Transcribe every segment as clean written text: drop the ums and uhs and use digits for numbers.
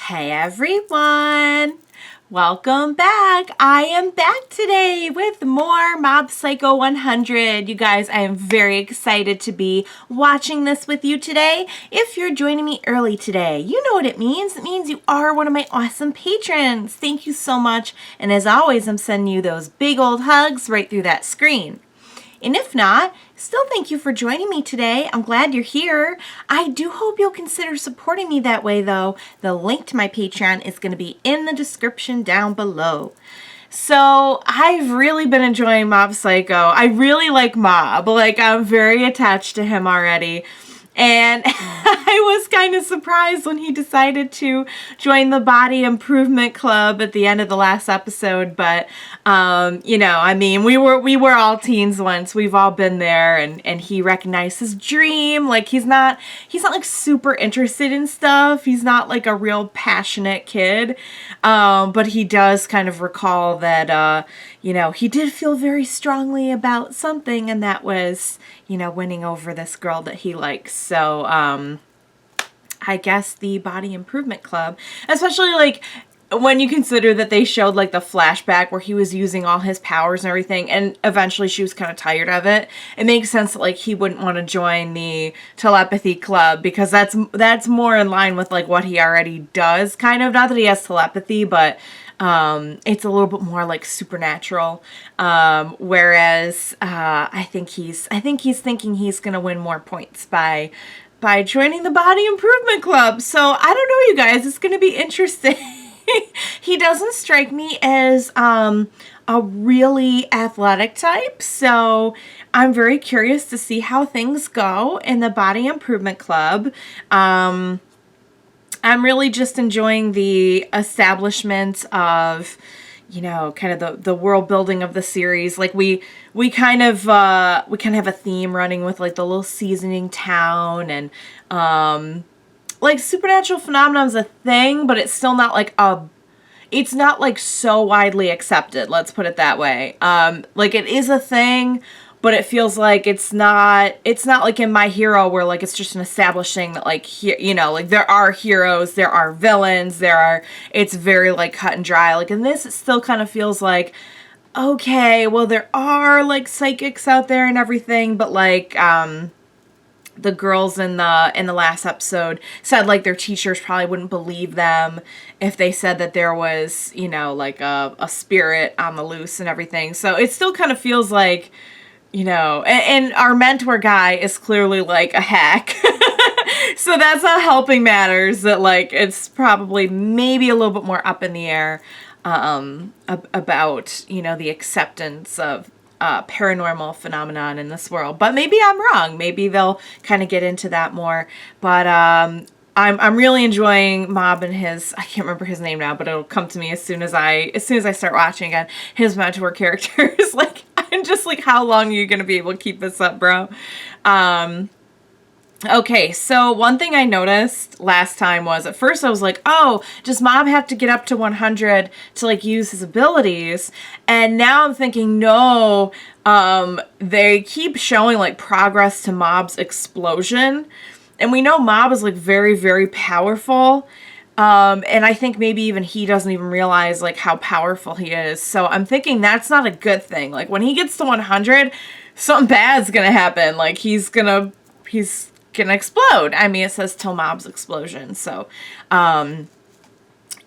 Hey everyone! Welcome back! I am back today with more Mob Psycho 100. You guys, I am very excited to be watching this with you today. If you're joining me early today, you know what it means. It means you are one of my awesome patrons. Thank you so much. And as always, I'm sending you those big old hugs right through that screen. And if not, still thank you for joining me today. I'm glad you're here. I do hope you'll consider supporting me that way, though. The link to my Patreon is going to be in the description down below. So I've really been enjoying Mob Psycho. I really like Mob. I'm very attached to him already. And I was kind of surprised when he decided to join the Body Improvement Club at the end of the last episode. But, we were all teens once. We've all been there. And he recognized his dream. He's not super interested in stuff. He's not like a real passionate kid. But he does kind of recall that, he did feel very strongly about something, and that was, winning over this girl that he likes. So, I guess the Body Improvement Club, especially when you consider that they showed the flashback where he was using all his powers and everything, and eventually she was kind of tired of it. It makes sense that he wouldn't want to join the telepathy club, because that's more in line with what he already does, kind of. Not that he has telepathy, but it's a little bit more supernatural. Whereas I think he's thinking he's gonna win more points by joining the Body Improvement Club. So I don't know, you guys. It's gonna be interesting. He doesn't strike me as a really athletic type, so I'm very curious to see how things go in the Body Improvement Club. I'm really just enjoying the establishment of, kind of the world building of the series. We kind of have a theme running with the little seasoning town, and supernatural phenomenon is a thing, but it's still not it's not so widely accepted. Let's put it that way. It is a thing, but it feels like it's not like in My Hero, where it's just an established thing that there are heroes, there are villains, it's very cut and dry. In this, it still kind of feels okay, well, there are psychics out there and everything, but the girls in the last episode said their teachers probably wouldn't believe them if they said that there was a spirit on the loose and everything. So it still kind of feels and our mentor guy is clearly a hack. So that's not helping matters, that it's probably maybe a little bit more up in the air about the acceptance of paranormal phenomenon in this world. But maybe I'm wrong. Maybe they'll kind of get into that more. But I'm really enjoying Mob and his, I can't remember his name now, but it'll come to me as soon as I start watching again, his mentor characters. I'm just how long are you gonna be able to keep this up, bro? Okay, so one thing I noticed last time was, at first I was oh, does Mob have to get up to 100 to use his abilities? And now I'm thinking, no, they keep showing progress to Mob's explosion. And we know Mob is very, very powerful. And I think maybe even he doesn't even realize how powerful he is. So I'm thinking that's not a good thing. When he gets to 100, something bad's gonna happen. He's gonna explode. I mean, it says till Mob's explosion. So,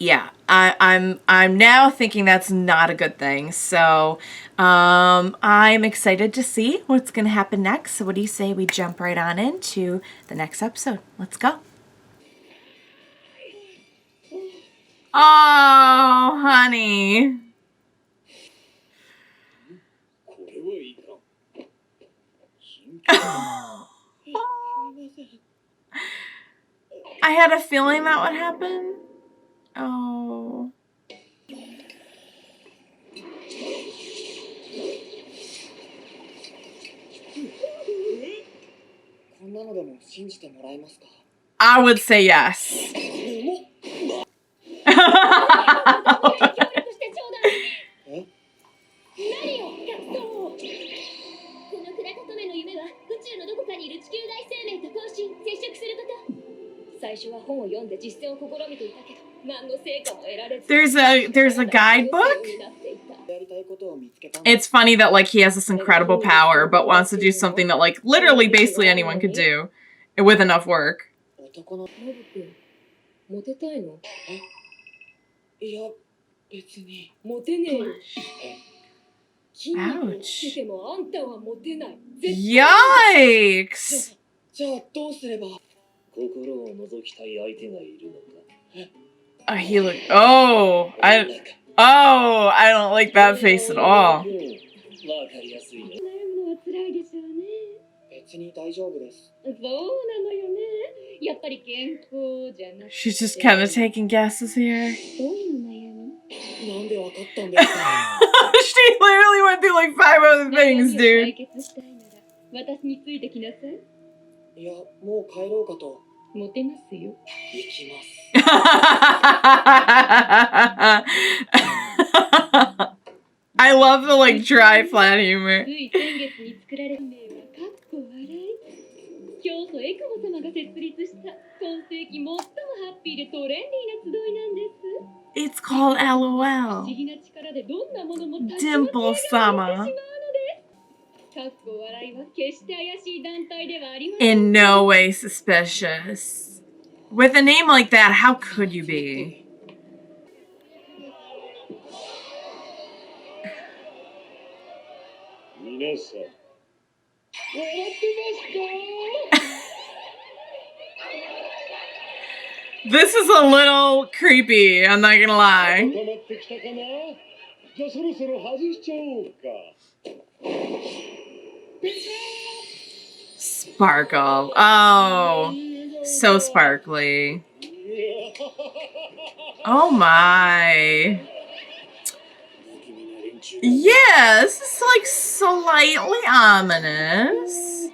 yeah, I'm now thinking that's not a good thing. So, I'm excited to see what's gonna happen next. So what do you say we jump right on into the next episode? Let's go. Oh, honey. I had a feeling that would happen. Oh. I would say yes. There's a guidebook. It's funny that like he has this incredible power, but wants to do something that like literally basically anyone could do with enough work. Ouch. Yikes. He look. I don't like that face at all. She's just kind of taking guesses here. She literally went through like 5 other things, dude. I love the like dry, flat humor. It's called LOL. Dimple-sama. In no way suspicious. With a name like that, how could you be? This is a little creepy, I'm not gonna lie. Sparkle. Oh, so sparkly. Oh my. Yeah, this is like slightly ominous.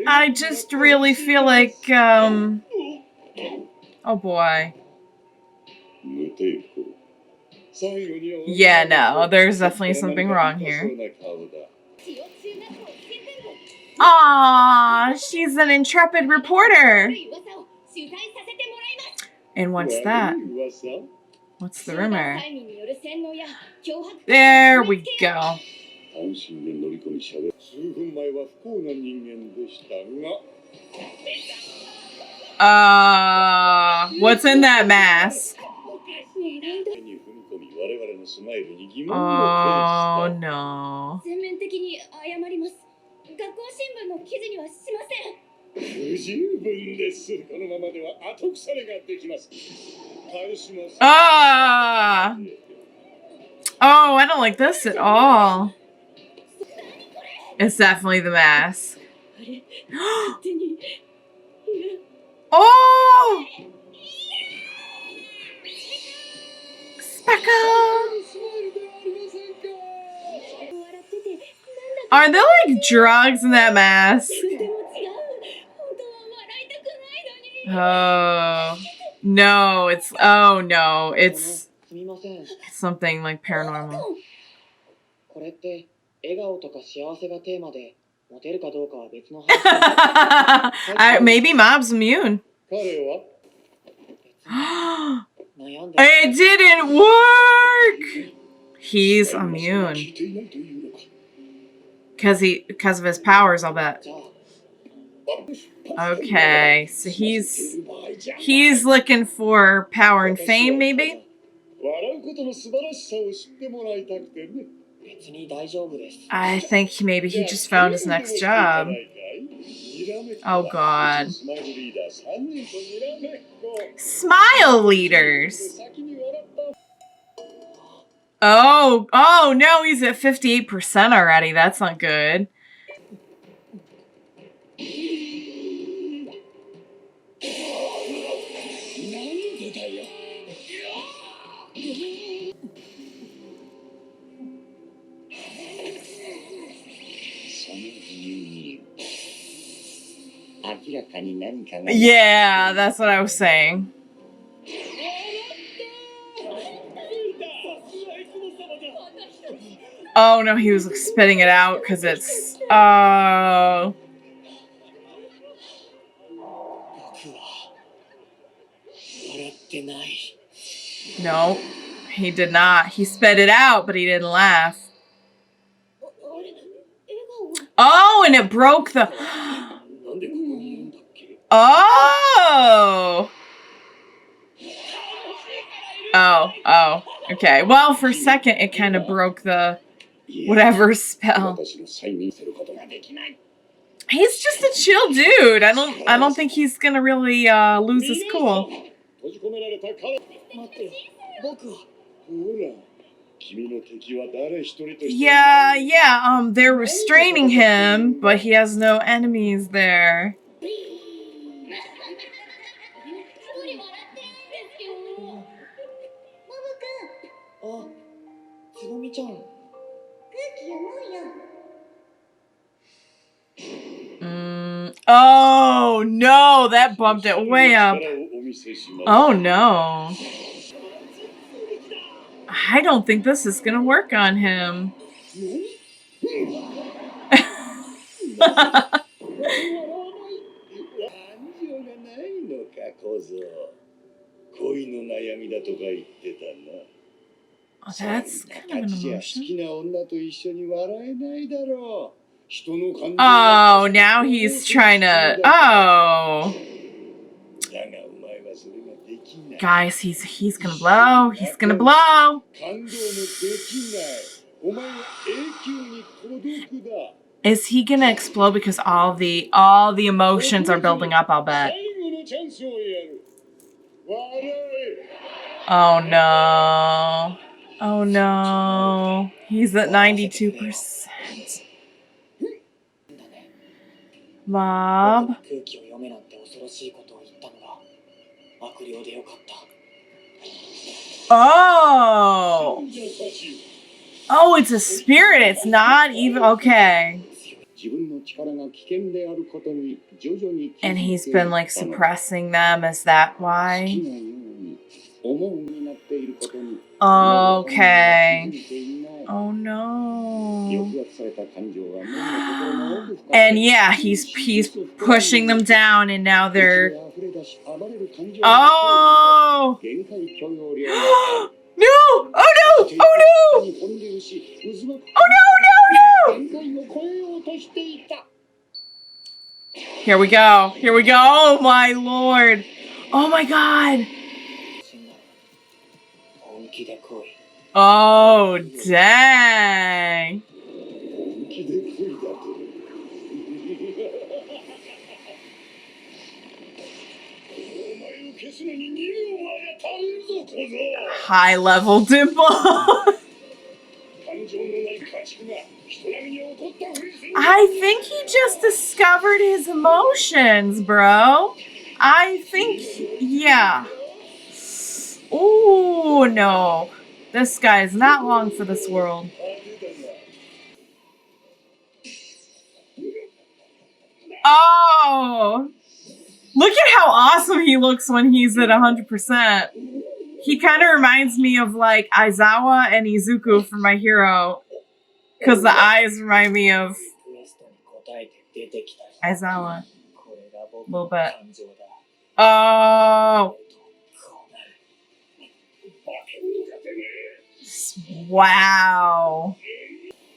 I just really feel like, oh boy. Yeah, no, there's definitely something wrong here. Aww, she's an intrepid reporter. And what's that? What's the rumor? There we go. What's in that mask? Oh no. Oh, I don't like this at all. It's definitely the mask. Oh! Speckle! Are there like drugs in that mask? Oh. No, it's something like paranormal. Maybe Mob's immune. It didn't work! He's immune. Because of his powers, I'll bet. Okay, so he's looking for power and fame, maybe? I think maybe he just found his next job. Oh God. Smile leaders. Oh no, he's at 58% already. That's not good. Yeah, that's what I was saying. Oh no, he was spitting it out because it's. Oh. No, he did not. He spit it out, but he didn't laugh. Oh, and it broke the. Oh. Oh. Okay. Well, for a second, it kind of broke the whatever spell. He's just a chill dude. I don't think he's gonna really lose his cool. Yeah, they're restraining him, but he has no enemies there. Oh no, that bumped it way up. Oh no. I don't think this is gonna work on him. Oh, that's kind of an emotion. Oh, now he's trying to. Oh. Guys, he's gonna blow. He's gonna blow. Is he gonna explode because all the emotions are building up? I'll bet. Oh no. Oh no. He's at 92%. Mob. Oh. Oh, it's a spirit. It's not even okay. And he's been like suppressing them. Is that why? Okay. Oh no. And yeah, he's pushing them down, and now they're. Oh. No! Oh no! Oh no! Oh no! Here we go. Here we go. Oh my lord. Oh my god. Oh dang. High level dimple. I think he just discovered his emotions, bro. I think, yeah. Ooh, no. This guy is not long for this world. Oh! Look at how awesome he looks when he's at 100%. He kind of reminds me of like Aizawa and Izuku from My Hero. Because the eyes remind me of Aizawa. A little bit. Oh! Wow.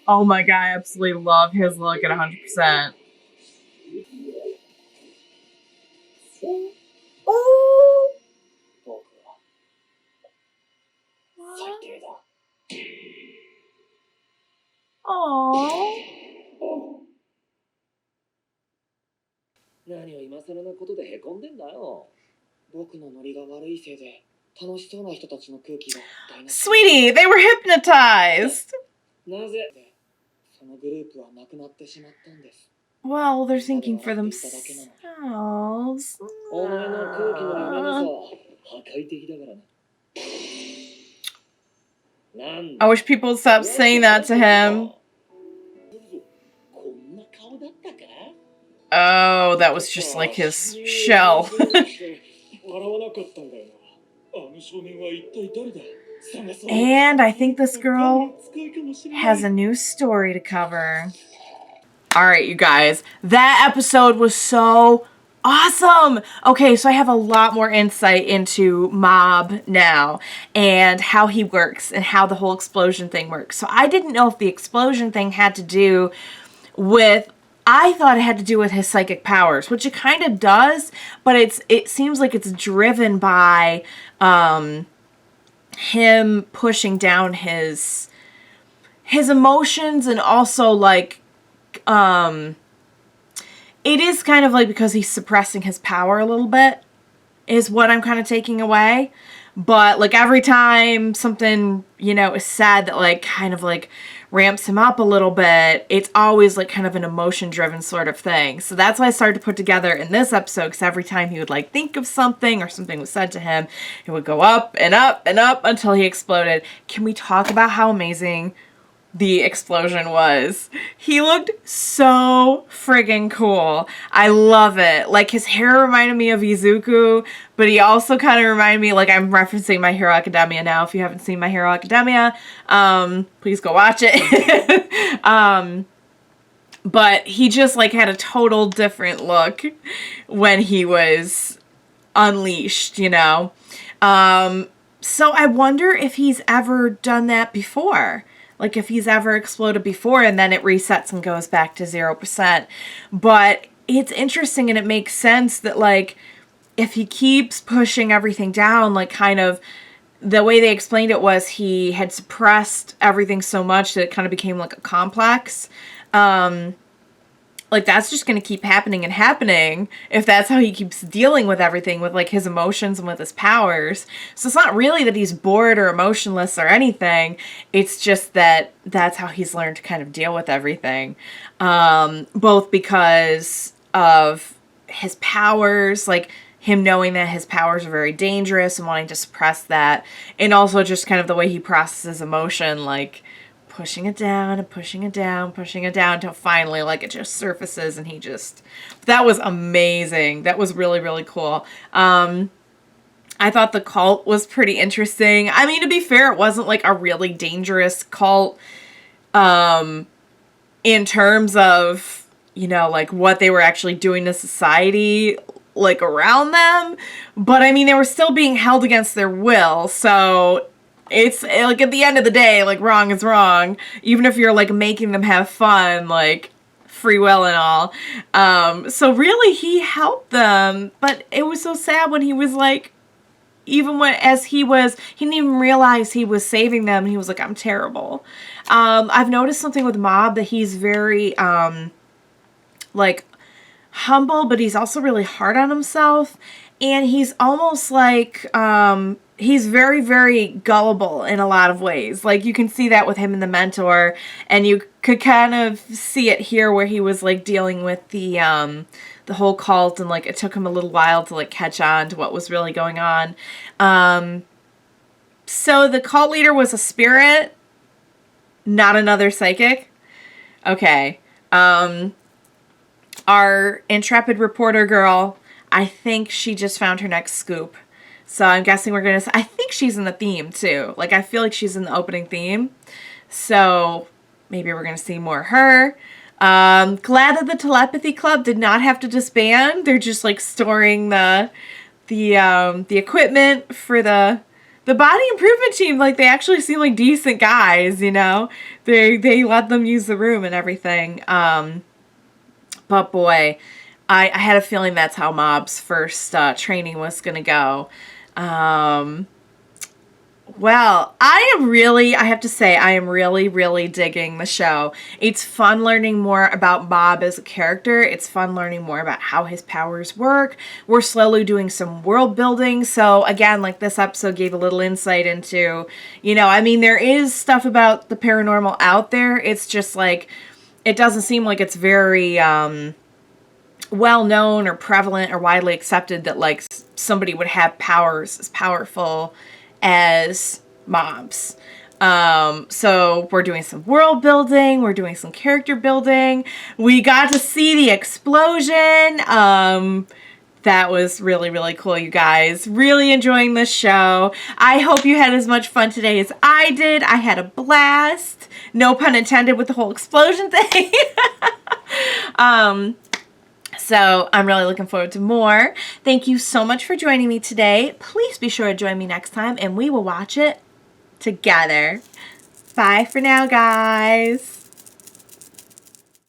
Oh my god, I absolutely love his look at 100%. Oh! Oh. 何を今更なことでへこんでんだよ。僕のノリが悪いせいで楽しそうな人たちの空気が台無し。 Sweetie, they were hypnotized. なぜそのグループはなくなってしまったんです。 Well, they're thinking for themselves. お前の空気の夢こそ破壊的だからね。 I wish people would stop saying that to him. Oh, that was just like his shell. And I think this girl has a new story to cover. All right, you guys, that episode was so awesome. Okay, so I have a lot more insight into Mob now and how he works and how the whole explosion thing works. So I didn't know if the explosion thing had to do with, I thought it had to do with his psychic powers, which it kind of does, but it seems like it's driven by him pushing down his emotions, and also like it is kind of like because he's suppressing his power a little bit is what I'm kind of taking away. But like every time something, you know, is said that like kind of like ramps him up a little bit, it's always like kind of an emotion driven sort of thing. So that's why I started to put together in this episode, because every time he would like think of something or something was said to him, it would go up and up and up until he exploded. Can we talk about how amazing the explosion was? He looked so friggin' cool. I love it. Like, his hair reminded me of Izuku, but he also kind of reminded me, like, I'm referencing My Hero Academia now. If you haven't seen My Hero Academia, please go watch it. But he just, like, had a total different look when he was unleashed, you know? So I wonder if he's ever done that before. Like if he's ever exploded before and then it resets and goes back to 0%. But it's interesting, and it makes sense that like if he keeps pushing everything down, like kind of the way they explained it was he had suppressed everything so much that it kind of became like a complex. Like that's just going to keep happening and happening if that's how he keeps dealing with everything, with like his emotions and with his powers. So it's not really that he's bored or emotionless or anything. It's just that that's how he's learned to kind of deal with everything. Both because of his powers, like him knowing that his powers are very dangerous and wanting to suppress that. And also just kind of the way he processes emotion, like pushing it down and pushing it down, pushing it down until finally like it just surfaces and he just, that was amazing. That was really, really cool. I thought the cult was pretty interesting. I mean, to be fair, it wasn't like a really dangerous cult in terms of, you know, like what they were actually doing to society like around them. But I mean, they were still being held against their will. So it's like at the end of the day, like wrong is wrong, even if you're like making them have fun, like free will and all. So really he helped them, but it was so sad when he was like, even when as he didn't even realize he was saving them, and he was like, I'm terrible. I've noticed something with Mob, that he's very like humble, but he's also really hard on himself, and he's almost like he's very, very gullible in a lot of ways. Like you can see that with him in The Mentor, and you could kind of see it here where he was like dealing with the whole cult, and like it took him a little while to like catch on to what was really going on. So the cult leader was a spirit, not another psychic. Okay. Our intrepid reporter girl, I think she just found her next scoop. So I'm guessing we're going to... I think she's in the theme, too. Like, I feel like she's in the opening theme. So maybe we're going to see more of her. Glad that the Telepathy Club did not have to disband. They're just, like, storing the equipment for the body improvement team. Like, they actually seem like decent guys, you know? They let them use the room and everything. But boy, I had a feeling that's how Mob's first training was going to go. Well, I have to say, I am really, really digging the show. It's fun learning more about Mob as a character. It's fun learning more about how his powers work. We're slowly doing some world building. So again, like this episode gave a little insight into, you know, I mean, there is stuff about the paranormal out there. It's just like, it doesn't seem like it's very well known or prevalent or widely accepted that like somebody would have powers as powerful as Mob's. So we're doing some world building, we're doing some character building. We got to see the explosion. That was really, really cool, you guys. Really enjoying this show. I hope you had as much fun today as I did. I had a blast. No pun intended with the whole explosion thing. So I'm really looking forward to more. Thank you so much for joining me today. Please be sure to join me next time and we will watch it together. Bye for now, guys.